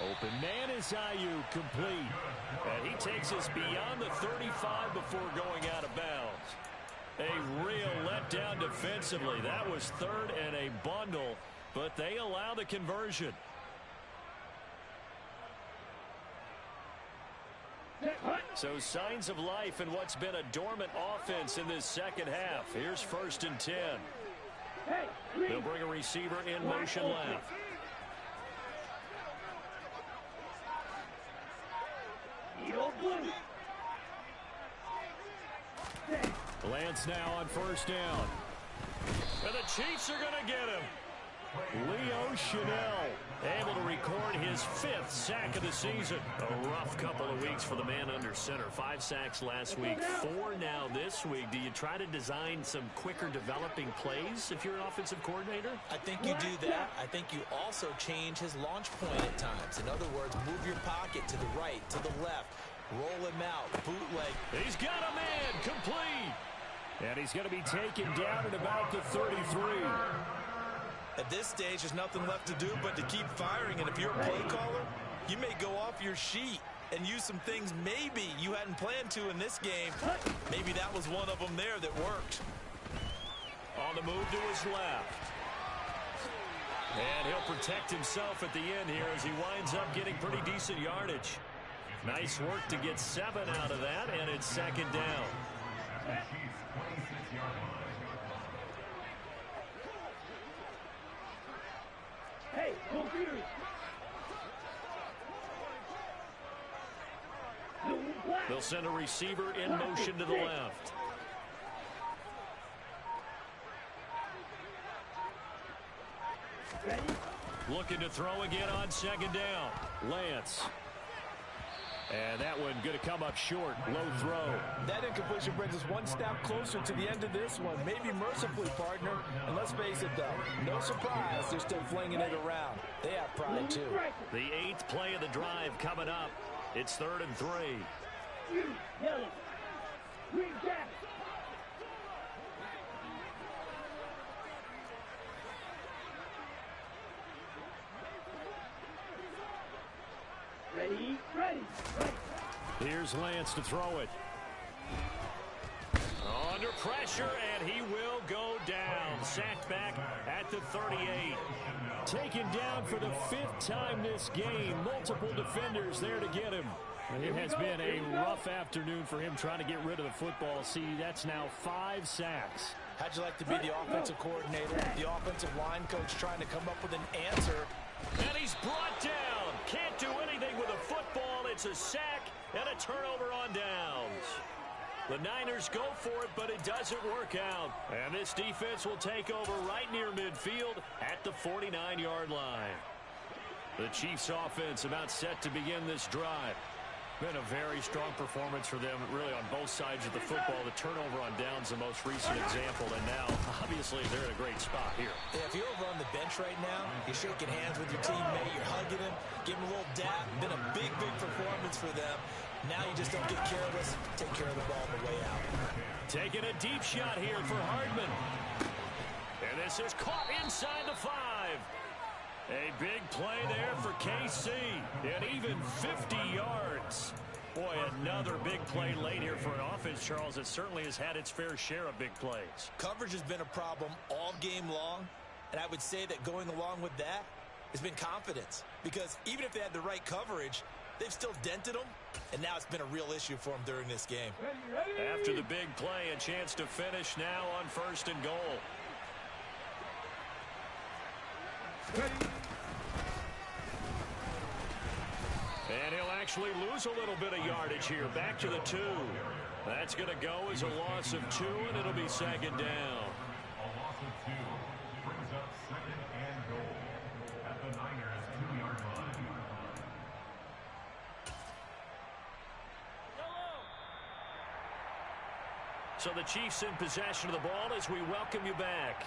Open man is Ayuk, complete. And he takes us beyond the 35 before going out of bounds. A real letdown defensively. That was 3rd and a bundle, but they allow the conversion. So signs of life in what's been a dormant offense in this 2nd half. Here's 1st and 10. They'll bring a receiver in motion left. Lance now on 1st down. And the Chiefs are going to get him. Leo Chanel able to record his 5th sack of the season. A rough couple of weeks for the man under center. 5 sacks last week, 4 now this week. Do you try to design some quicker developing plays if you're an offensive coordinator? I think you do that. I think you also change his launch point at times. In other words, move your pocket to the right, to the left. Roll him out, bootleg. He's got a man, complete. And he's going to be taken down at about the 33. At this stage, there's nothing left to do but to keep firing. And if you're a play caller, you may go off your sheet and use some things maybe you hadn't planned to in this game. Maybe that was one of them there that worked. On the move to his left. And he'll protect himself at the end here as he winds up getting pretty decent yardage. Nice work to get 7 out of that, and it's 2nd down. Hey, computers. They'll send a receiver in motion to the left. Ready? Looking to throw again on second down. Lance. And that one going to come up short. Low throw. That incompletion brings us one snap closer to the end of this one. Maybe mercifully, partner. And let's face it, though. No surprise, they're still flinging it around. They have pride, too. The 8th play of the drive coming up. It's 3rd and 3. Yellow. Green jacket. Ready, ready, ready. Here's Lance to throw it. Under pressure, and he will go down. Sacked back at the 38. Taken down for the 5th time this game. Multiple defenders there to get him. It has been a rough afternoon for him trying to get rid of the football. See, that's now 5 sacks. How'd you like to be the offensive coordinator, the offensive line coach trying to come up with an answer? And he's brought down. Can't do anything with a football. It's a sack and a turnover on downs. The Niners go for it, but it doesn't work out. And this defense will take over right near midfield at the 49-yard line. The Chiefs offense about set to begin this drive. Been a very strong performance for them, really, on both sides of the football. The turnover on downs, the most recent example, and now, obviously, they're in a great spot here. Yeah, if you're over on the bench right now, you're shaking hands with your teammate, you're hugging him, giving him a little dap. Been a big, big performance for them. Now you just don't get careless. Take care of the ball on the way out. Taking a deep shot here for Hardman. And this is caught inside the 5. A big play there for KC, and even 50 yards. Boy, another big play late here for an offense, Charles, that certainly has had its fair share of big plays. Coverage has been a problem all game long, and I would say that going along with that has been confidence. Because even if they had the right coverage, they've still dented them, and now it's been a real issue for them during this game. After the big play, a chance to finish now on 1st and goal. And he'll actually lose a little bit of yardage here. Back to the 2. That's going to go as a loss of 2, and it'll be second down. A loss of 2 brings up 2nd and goal at the Niners' 2-yard line. So the Chiefs in possession of the ball as we welcome you back.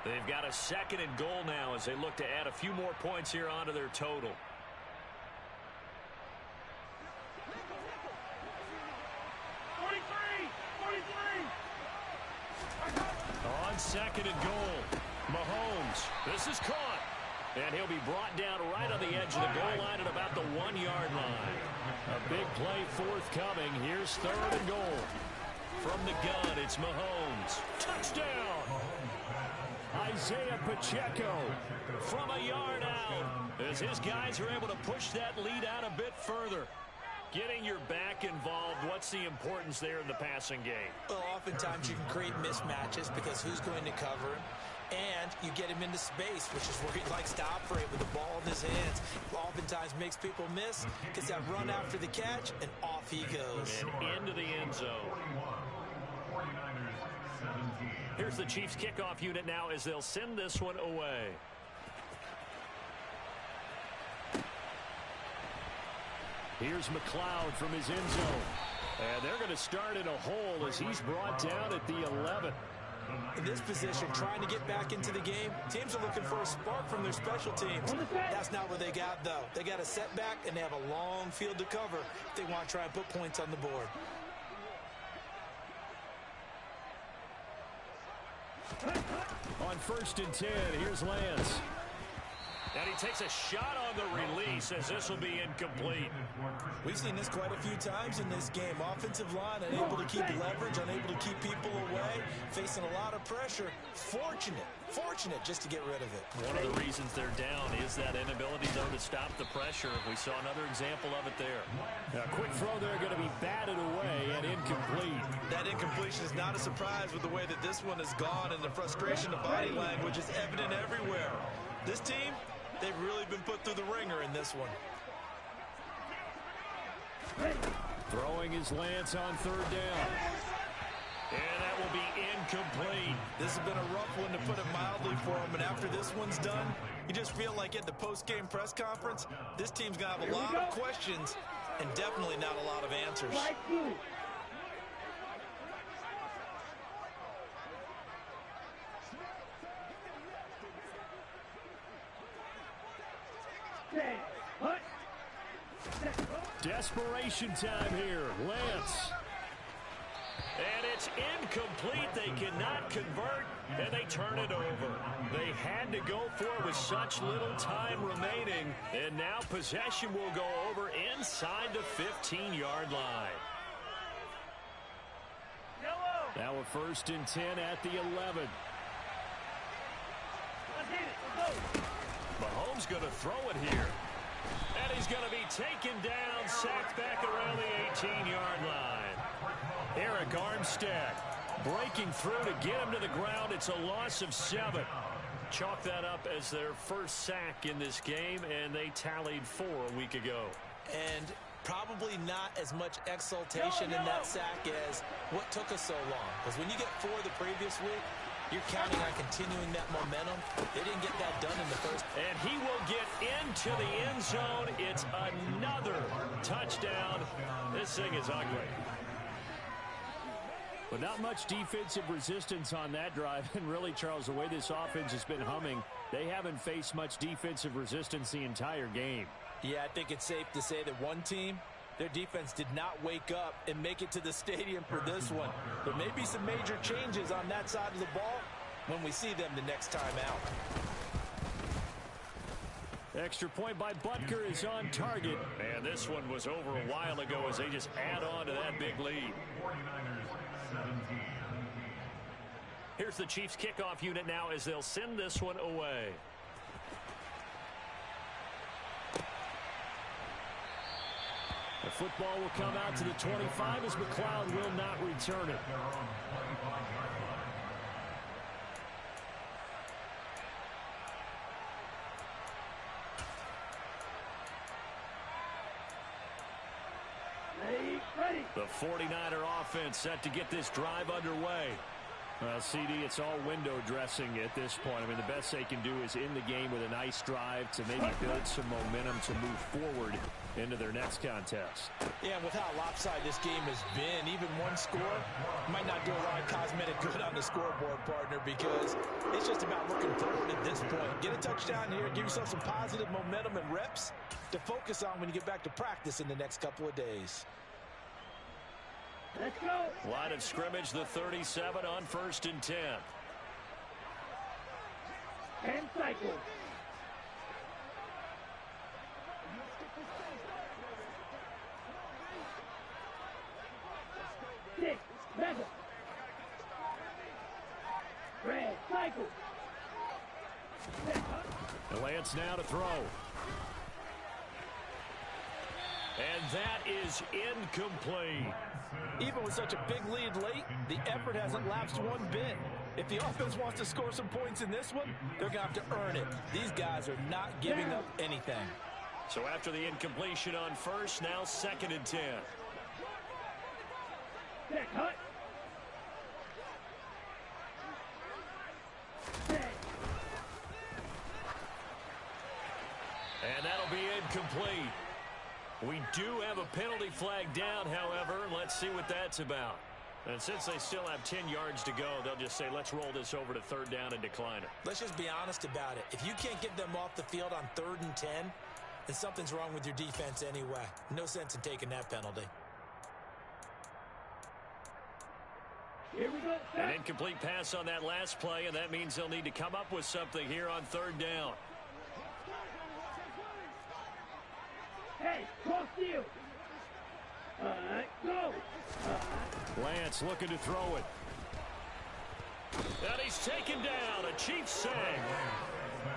They've got a 2nd and goal now as they look to add a few more points here onto their total. On 2nd and goal, Mahomes. This is caught. And he'll be brought down right on the edge of the goal line at about the 1-yard line. A big play forthcoming. Here's 3rd and goal. From the gun, it's Mahomes. Touchdown! Isaiah Pacheco from a yard out as his guys are able to push that lead out a bit further. Getting your back involved, what's the importance there in the passing game? Well, oftentimes you can create mismatches because who's going to cover him? And you get him into space, which is where he likes to operate with the ball in his hands. Oftentimes makes people miss, gets that run after the catch, and off he goes. And into the end zone. 49ers 17. Here's the Chiefs kickoff unit now as they'll send this one away. Here's McLeod from his end zone. And they're going to start in a hole as he's brought down at the 11. In this position, trying to get back into the game, teams are looking for a spark from their special teams. That's not what they got, though. They got a setback, and they have a long field to cover if they want to try and put points on the board. On 1st and 10, here's Lance. And he takes a shot on the release as this will be incomplete. We've seen this quite a few times in this game. Offensive line unable to keep leverage, unable to keep people away, facing a lot of pressure. Fortunate just to get rid of it. One of the reasons they're down is that inability, though, to stop the pressure. We saw another example of it there. A quick throw there going to be batted away and incomplete. That incompletion is not a surprise with the way that this one has gone, and the frustration of body language is evident everywhere. This team, they've really been put through the ringer in this one. Throwing his Lance on 3rd down. And that will be incomplete. This has been a rough one, to put it mildly, for him. And after this one's done, you just feel like at the post-game press conference, this team's going to have a lot of questions and definitely not a lot of answers. Right through. Desperation time here. Lance. And it's incomplete. They cannot convert, and they turn it over. They had to go for it with such little time remaining, and now possession will go over inside the 15-yard line. Now a 1st and 10 at the 11. Mahomes going to throw it here. And he's going to be taken down, sacked back around the 18-yard line. Eric Armstead breaking through to get him to the ground. It's a loss of 7. Chalk that up as their first sack in this game, and they tallied 4 a week ago. And probably not as much exultation in that sack as what took us so long. Because when you get 4 the previous week, you're counting on continuing that momentum. They didn't get that done in the first. And he will get into the end zone. It's another touchdown. This thing is ugly. But not much defensive resistance on that drive. And really, Charles, the way this offense has been humming, they haven't faced much defensive resistance the entire game. Yeah, I think it's safe to say that one team, their defense did not wake up and make it to the stadium for this one. There may be some major changes on that side of the ball when we see them the next time out. Extra point by Butker is on target. And this one was over a while ago as they just add on to that big lead. 49ers 17. Here's the Chiefs kickoff unit now as they'll send this one away. The football will come out to the 25 as McLeod will not return it. The 49er offense set to get this drive underway. Well, CD, it's all window dressing at this point. I mean, the best they can do is in the game with a nice drive to maybe build some momentum to move forward into their next contest. Yeah, with how lopsided this game has been, even one score might not do a lot of cosmetic good on the scoreboard, partner, because it's just about looking forward at this point. Get a touchdown here, give yourself some positive momentum and reps to focus on when you get back to practice in the next couple of days. Let's go. Line of scrimmage, the 37 on 1st and 10. 10 cycles. Six, mega. Red cycle. The Lance now to throw. And that is incomplete. Even with such a big lead late, the effort hasn't lapsed one bit. If the offense wants to score some points in this one, they're going to have to earn it. These guys are not giving up anything. So after the incompletion on 1st, now 2nd and 10. Back hut. And that'll be incomplete. We do have a penalty flag down, however. Let's see what that's about. And since they still have 10 yards to go, they'll just say, let's roll this over to 3rd down and decline it. Let's just be honest about it. If you can't get them off the field on 3rd and 10, then something's wrong with your defense anyway. No sense in taking that penalty. Here we go. An incomplete pass on that last play, and that means they'll need to come up with something here on 3rd down. Hey, cross you. All right, go. Lance looking to throw it. And he's taken down. A Chiefs save.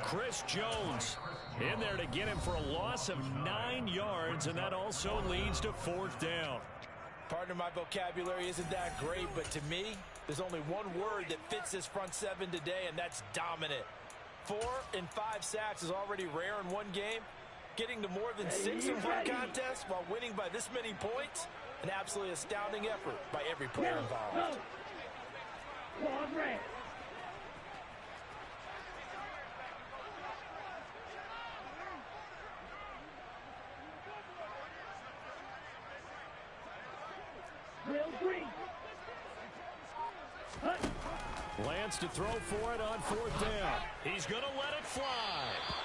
Chris Jones in there to get him for a loss of 9 yards, and that also leads to 4th down. Partner, my vocabulary isn't that great, but to me, there's only one word that fits this front seven today, and that's dominant. 4 and 5 sacks is already rare in one game. Getting to more than 6 in one contest while winning by this many points, an absolutely astounding effort by every player involved. Ball red. Real green. Hut. Lance to throw for it on 4th down. He's going to let it fly.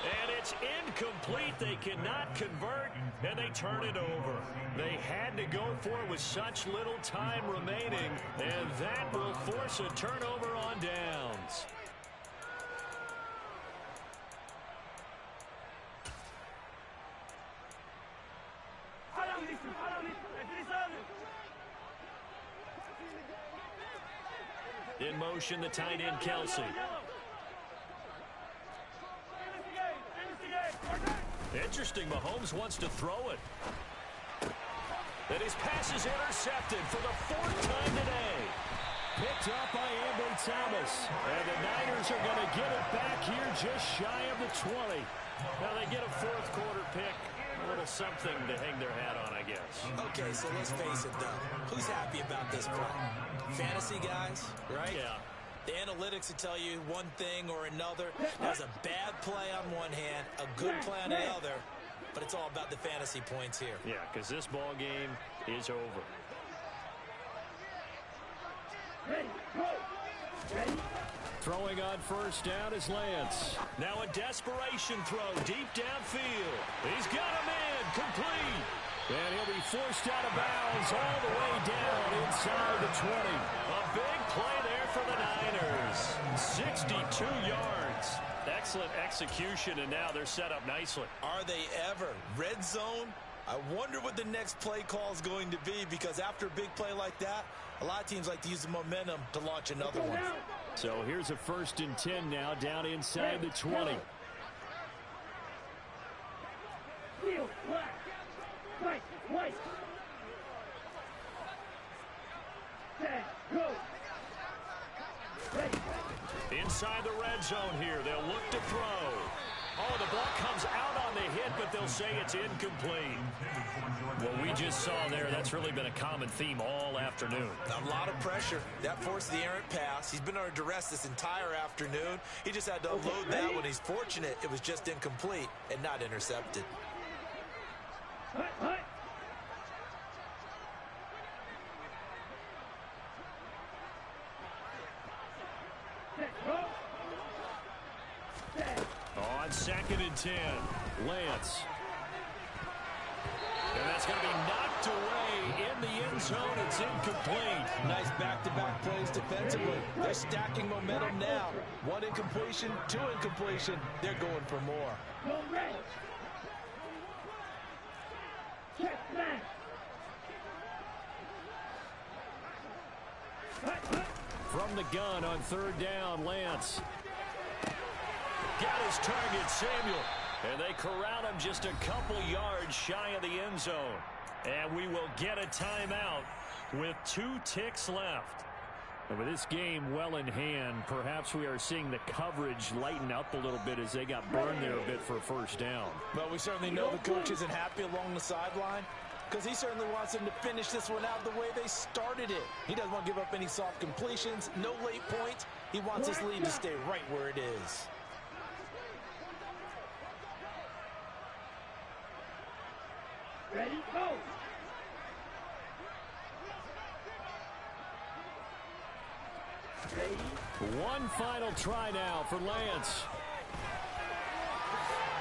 And it's incomplete. They cannot convert, and they turn it over. They had to go for it with such little time remaining, and that will force a turnover on downs. In motion, the tight end, Kelsey. Interesting, Mahomes wants to throw it. And his pass is intercepted for the 4th time today. Picked up by Ambry Thomas. And the Niners are going to get it back here just shy of the 20. Now they get a 4th quarter pick. A little something to hang their hat on, I guess. Okay, so let's face it, though. Who's happy about this play? Fantasy guys, right? Yeah. The analytics will tell you one thing or another. There's a bad play on one hand, a good play on the other, but it's all about the fantasy points here. Yeah, because this ball game is over. Ready, go. Ready. Throwing on 1st down is Lance. Now a desperation throw deep downfield. He's got him in, complete. And he'll be forced out of bounds all the way down inside the 20. A big play there for the Niners. 62 yards. Excellent execution, and now they're set up nicely. Are they ever? Red zone? I wonder what the next play call is going to be, because after a big play like that, a lot of teams like to use the momentum to launch another one. So here's a 1st and 10 now, down inside the 20. Field, black. White, white. Set, go. Ready. Inside the red zone here, they'll look to throw. Oh, the ball comes out on the hit, but they'll say it's incomplete. What we just saw there, that's really been a common theme all afternoon. A lot of pressure. That forced the errant pass. He's been under duress this entire afternoon. He just had to unload that one. He's fortunate it was just incomplete and not intercepted. Hut, hut. Set, go. Set. On 2nd and 10, Lance. And that's going to be knocked away in the end zone. It's incomplete. Nice back-to-back plays defensively. They're stacking momentum now. 1 incompletion, 2 incompletion. They're going for more. Go red. Check back. Hut, hut. From the gun on 3rd down, Lance. Got his target, Samuel. And they corral him just a couple yards shy of the end zone. And we will get a timeout with 2 ticks left. And with this game well in hand, perhaps we are seeing the coverage lighten up a little bit as they got burned there a bit for a 1st down. Well, we certainly know the coach isn't happy along the sideline, because he certainly wants them to finish this one out the way they started it. He doesn't want to give up any soft completions, no late points. He wants his lead to stay right where it is. Ready, go. Ready. One final try now for Lance.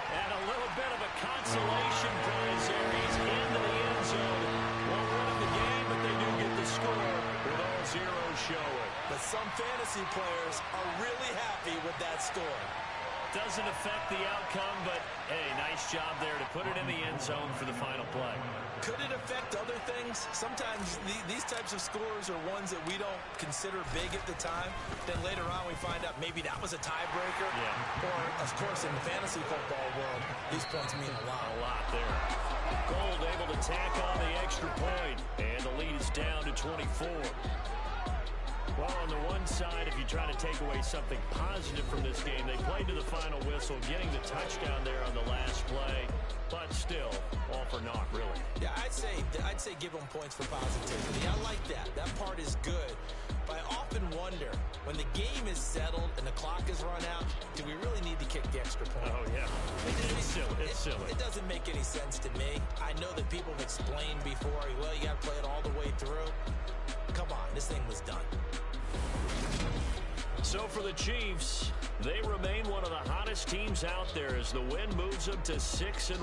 And a little bit of a consolation prize there. He's into the end zone. Won't win the game, but they do get the score with all zeros showing. But some fantasy players are really happy with that score. Doesn't affect the outcome, but, hey, nice job there to put it in the end zone for the final play. Could it affect other things? Sometimes these types of scores are ones that we don't consider big at the time. Then later on we find out maybe that was a tiebreaker. Yeah. Or, of course, in the fantasy football world, these points mean a lot. A lot there. Gold able to tack on the extra point, and the lead is down to 24. Well, on the one side, if you try to take away something positive from this game, they played to the final whistle, getting the touchdown there on the last play. But still, all for naught, really. Yeah, I'd say give them points for positivity. I like that. That part is good. But I often wonder, when the game is settled and the clock is run out, do we really need to kick the extra point? Oh, yeah. It's silly. It's silly. It doesn't make any sense to me. I know that people have explained before, well, you got to play it all the way through. Come on, this thing was done. So for the Chiefs, they remain one of the hottest teams out there as the win moves them to 6-1.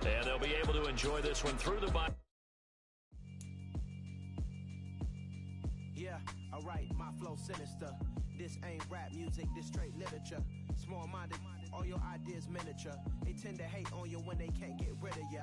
And they'll be able to enjoy this one through the bye. Yeah, alright, my flow sinister. This ain't rap music, this straight literature. Small-minded, all your ideas miniature. They tend to hate on you when they can't get rid of you.